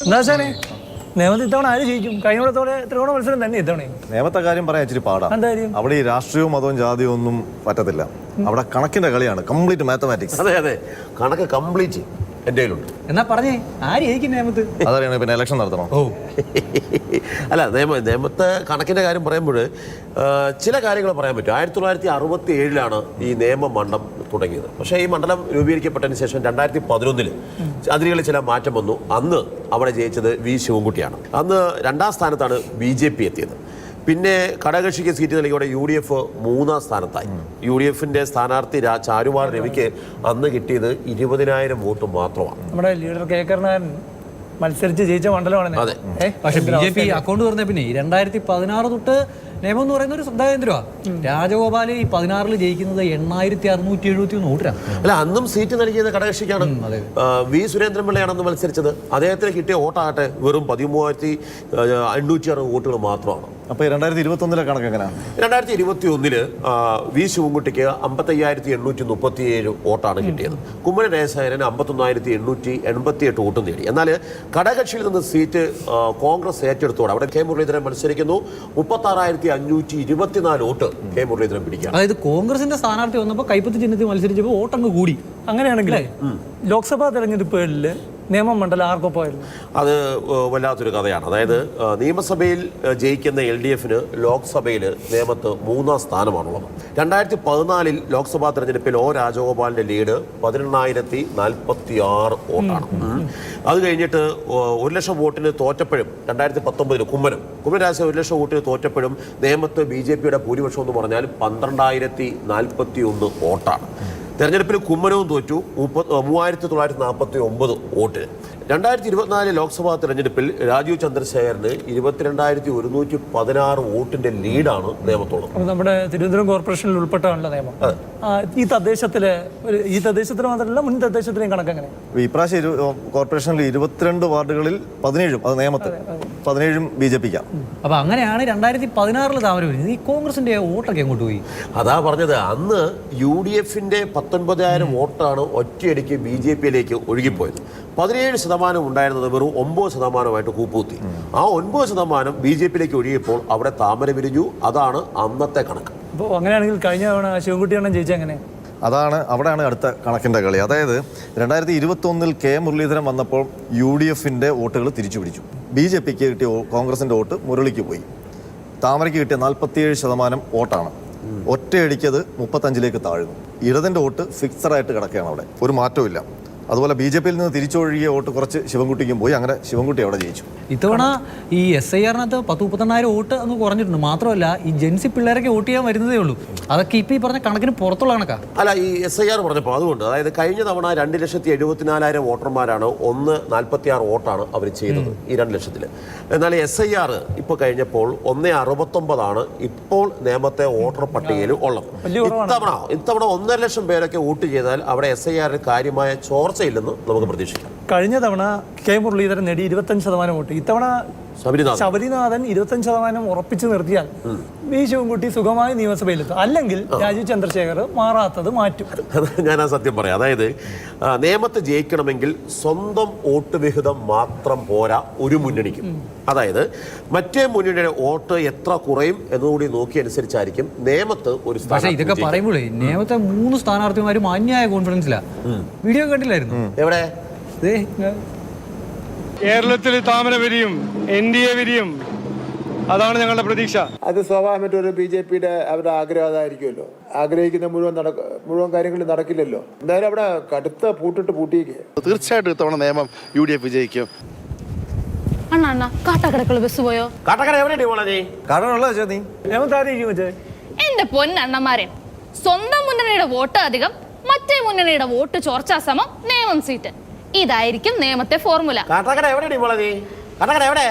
എന്താ സാറേ നിയമത്തിൽ ഇത്തവണ ആര് ജയിക്കും? കഴിഞ്ഞോടത്തോടെ ത്രികോണ മത്സരം തന്നെ ഇത്തവണ. നിയമത്തെ കാര്യം പറയാൻ ഇച്ചിരി പാടാണ്. അവിടെ ഈ രാഷ്ട്രീയവും മതവും ജാതിയും ഒന്നും പറ്റത്തില്ല. അവിടെ കണക്കിന്റെ കളിയാണ്, കംപ്ലീറ്റ് മാത്തമാറ്റിക്സ്. അതെ അതെ, കണക്ക് കംപ്ലീറ്റ് എൻ്റെ കയ്യിലുണ്ട്. എന്നാ പറഞ്ഞേ, ആര് ജയിക്കും നിയമത്ത്? അതറിയണേ പിന്നെ ഇലക്ഷൻ നടത്തണം. അല്ല, നിയമത്തെ കണക്കിന്റെ കാര്യം പറയുമ്പോൾ ചില കാര്യങ്ങൾ പറയാൻ പറ്റും. 1967 ഈ നിയമമണ്ഡലം തുടങ്ങിയത്. പക്ഷേ ഈ മണ്ഡലം രൂപീകരിക്കപ്പെട്ടതിന് ശേഷം 2011 അതിരുകളിൽ ചില മാറ്റം വന്നു. അന്ന് അവിടെ ജയിച്ചത് വി ശിവൻകുട്ടിയാണ്. അന്ന് 2ാം സ്ഥാനത്താണ് BJP എത്തിയത്. പിന്നെ ഘടകകക്ഷിക്ക് സീറ്റ് നൽകിയോടെ UDF 3ാം സ്ഥാനത്തായി. UDFന്റെ സ്ഥാനാർത്ഥി ചാരുവാർ രവിക്ക് അന്ന് കിട്ടിയത് 20,000 വോട്ട് മാത്രമാണ്. നമ്മുടെ ലീഡർ കെ കരുണാകരൻ മത്സരിച്ച് ജയിച്ച മണ്ഡലമാണ്. അതെ, പക്ഷെ BJP അക്കൗണ്ട് തുറന്ന പിന്നെ 2016 തൊട്ട് നിയമം എന്ന് പറയുന്ന ഒരു ശ്രദ്ധാകേന്ദ്രമാണ്. രാജഗോപാല് ഈ 16 ജയിക്കുന്നത് 8671 വോട്ടിലാണ്. അല്ല, അന്നും സീറ്റ് നൽകിയത് ഘടകകക്ഷിക്കാണ്. വി സുരേന്ദ്രൻപിള്ളയാണെന്ന് മത്സരിച്ചത്. അദ്ദേഹത്തിന് കിട്ടിയ വോട്ടാകട്ടെ വെറും 13,806 വോട്ടുകൾ മാത്രമാണ്. അപ്പൊ 2021 കണക്ക് എങ്ങനെയാണ്? 2021 വി ശിവൻകുട്ടിക്ക് 55,837 വോട്ടാണ് കിട്ടിയത്. കുമ്മന രാജശേഖരൻ 51,888 വോട്ടും നേടി. എന്നാൽ ഘടകകക്ഷിയിൽ നിന്ന് സീറ്റ് കോൺഗ്രസ് ഏറ്റെടുത്തോടെ അവിടെ കെ മുരളീധരൻ മത്സരിക്കുന്നു. 36,524 വോട്ട് കെ മുരളീധരൻ പിടിക്കുക. അതായത് കോൺഗ്രസിന്റെ സ്ഥാനാർത്ഥി വന്നപ്പോൾ കൈപ്പത്തി ചിഹ്നത്തിൽ മത്സരിച്ചപ്പോൾ വോട്ടങ്ങ് കൂടി. അങ്ങനെയാണെങ്കിൽ ലോക്സഭാ തെരഞ്ഞെടുപ്പുകളിൽ നിയമമണ്ഡലം ആർക്കൊപ്പമായിരുന്നു? അത് വല്ലാത്തൊരു കഥയാണ്. അതായത് നിയമസഭയിൽ ജയിക്കുന്ന LDFന് ലോക്സഭയിൽ നിയമത്ത് 3ാം സ്ഥാനമാണുള്ളത്. 2014 ലോക്സഭാ തെരഞ്ഞെടുപ്പിൽ രാജഗോപാലിന്റെ ലീഡ് 18,046 വോട്ടാണ്. അത് കഴിഞ്ഞിട്ട് 1,00,000 വോട്ടിന് തോറ്റപ്പോഴും 2019 കുമ്മനം രാജശേഖരൻ 1,00,000 വോട്ടിന് തോറ്റപ്പോഴും നിയമത്ത് BJPയുടെ ഭൂരിപക്ഷം എന്ന് പറഞ്ഞാൽ 12,041 വോട്ടാണ്. തെരഞ്ഞെടുപ്പിൽ കുമ്മനവും തോറ്റു 3,949 വോട്ട്. 2024 ലോക്സഭാ തെരഞ്ഞെടുപ്പിൽ രാജീവ് ചന്ദ്രശേഖരന് 22,116 വോട്ടിന്റെ ലീഡാണ് നിയമത്തുള്ളത്. നമ്മുടെ തിരുവനന്തപുരം കോർപ്പറേഷനിൽ ഉൾപ്പെട്ടാണല്ലോ നിയമം. ഈ തദ്ദേശത്തില് മാത്രമല്ല മുൻ തദ്ദേശത്തിലെയും കണക്ക് എങ്ങനെ? ഇപ്രാവശ്യം കോർപ്പറേഷനിൽ 22 വാർഡുകളിൽ 17 അത് നിയമത്ത് 17 BJPക്കാണ്. അപ്പൊ അങ്ങനെയാണ് 2016 താമര വരുന്നത്. ഈ കോൺഗ്രസിന്റെ വോട്ടൊക്കെ എങ്ങോട്ട് പോയി? അതാ പറഞ്ഞത്, അന്ന് UDFന്റെ 19,000 വോട്ടാണ് ഒറ്റയടിക്ക് BJPയിലേക്ക് ഒഴുകിപ്പോയത്. 17% ഉണ്ടായിരുന്നത് വെറും 9% കൂപ്പുകുത്തി. ആ 9% BJPയിലേക്ക് ഒഴുകിയപ്പോൾ അവിടെ താമര വിരിഞ്ഞു. അതാണ് അന്നത്തെ കണക്ക്. അപ്പോൾ അങ്ങനെയാണെങ്കിൽ കഴിഞ്ഞ തവണ ശിവൻകുട്ടിയാണ് ജയിച്ചത്. എങ്ങനെ? അവിടെയാണ് അടുത്ത കണക്കിന്റെ കളി. അതായത് 2021 കെ മുരളീധരൻ വന്നപ്പോൾ UDFന്റെ വോട്ടുകൾ തിരിച്ചു പിടിച്ചു. BJPക്ക് കിട്ടിയ കോൺഗ്രസിന്റെ വോട്ട് മുരളിക്ക് പോയി. താമരയ്ക്ക് കിട്ടിയ 47% വോട്ടാണ്. ഒറ്റയടിക്കത് 35ലേക്ക് താഴ്ന്നു. ഇടതിന്റെ വോട്ട് ഫിക്സഡായിട്ട് കിടക്കുകയാണ്. അവിടെ ഒരു മാറ്റവും ഇല്ല. അതുപോലെ BJPയിൽ നിന്ന് തിരിച്ചൊഴുകിയ വോട്ട് കുറച്ച് ശിവൻകുട്ടിക്കും പോയി. അങ്ങനെ ശിവൻകുട്ടി അവിടെ ജയിച്ചു. ഇത്തവണ ഈ SIR-നകത്ത് 38,000 വോട്ട് അങ്ങ് കുറഞ്ഞിട്ടുണ്ട്. മാത്രമല്ല ഈ ജെൻസി പിള്ളേരൊക്കെ വോട്ട് ചെയ്യാൻ വരുന്നതേ ഉള്ളൂ. അതൊക്കെ ഇപ്പം ഈ പറഞ്ഞ കണക്കിന് പുറത്തുള്ള കണക്കാ. അല്ല, ഈ SIR പറഞ്ഞപ്പോൾ അതുകൊണ്ട്, അതായത് കഴിഞ്ഞ തവണ 2,74,000 വോട്ടർമാരാണ് 1,46 വോട്ടാണ് അവർ ചെയ്തത് ഈ 2,00,000. എന്നാൽ SIR ഇപ്പോൾ കഴിഞ്ഞപ്പോൾ 1,69 ഇപ്പോൾ നിയമത്തെ വോട്ടർ പട്ടികയിൽ ഉള്ളത്. ഇത്തവണ 1,50,000 പേരൊക്കെ വോട്ട് ചെയ്താൽ അവിടെ SIR കാര്യമായ ചോർച്ചയില്ലെന്ന് നമുക്ക് പ്രതീക്ഷിക്കാം. കഴിഞ്ഞ തവണ കെ മുരളീധരൻ നേടി 25% വോട്ട്. ഇത്തവണ ശബരിനാഥൻ 25% ഉറപ്പിച്ചു നിർത്തിയാൽ വി ശിവൻകുട്ടി സുഖമായി നിയമസഭയിലെത്തും. അല്ലെങ്കിൽ രാജീവ് ചന്ദ്രശേഖർ മാറാത്തത് മാറ്റും. ഞാൻ ആ സത്യം പറയാം. അതായത് നിയമത്ത് ജയിക്കണമെങ്കിൽ സ്വന്തം വോട്ട് വിഹിതം മാത്രം പോരാ ഒരു മുന്നണിക്കും. അതായത് മറ്റേ മുന്നണിയുടെ വോട്ട് എത്ര കുറയും എന്നുകൂടി നോക്കി അനുസരിച്ചായിരിക്കും നിയമത്ത് ഒരു സ്ഥാനം. പക്ഷേ ഇതൊക്കെ പറയുമ്പോഴേ നിയമത്തെ 3 സ്ഥാനാർത്ഥിമാരും അന്യായ കോൺഫിഡൻസിലാണ്. വീഡിയോ കണ്ടില്ലായിരുന്നു? എവിടെ? കേരളത്തിൽ താമര വിരിയും, NDA വിരിയും. അതാണ് ഞങ്ങളുടെ പ്രതീക്ഷ. അത് സ്വാഭാവികമായിട്ടും ഒരു BJPയുടെ അവരുടെ ആഗ്രഹം അതായിരിക്കുമല്ലോ. ആഗ്രഹിക്കുന്ന മുഴുവൻ കാര്യങ്ങളും നടക്കില്ലല്ലോ. എന്തായാലും അവിടെ കടുത്ത പൂട്ടിയിരിക്കുക. തീർച്ചയായിട്ടും ഇത്തവണ നിയമം UDF വിജയിക്കും. കാട്ടാക്കടക്കുള്ള ബസ് പോയോ? എന്റെ പൊന്നണ്ണന്മാരെ, സ്വന്തം മുന്നണിയുടെ വോട്ട് അധികം മറ്റേ മുന്നണിയുടെ വോട്ട് ചോർച്ച സമം നിയമം സീറ്റ്. ഇതായിരിക്കും നിയമത്തെ ഫോർമുല. കാട്ടാക്കട എവിടെ?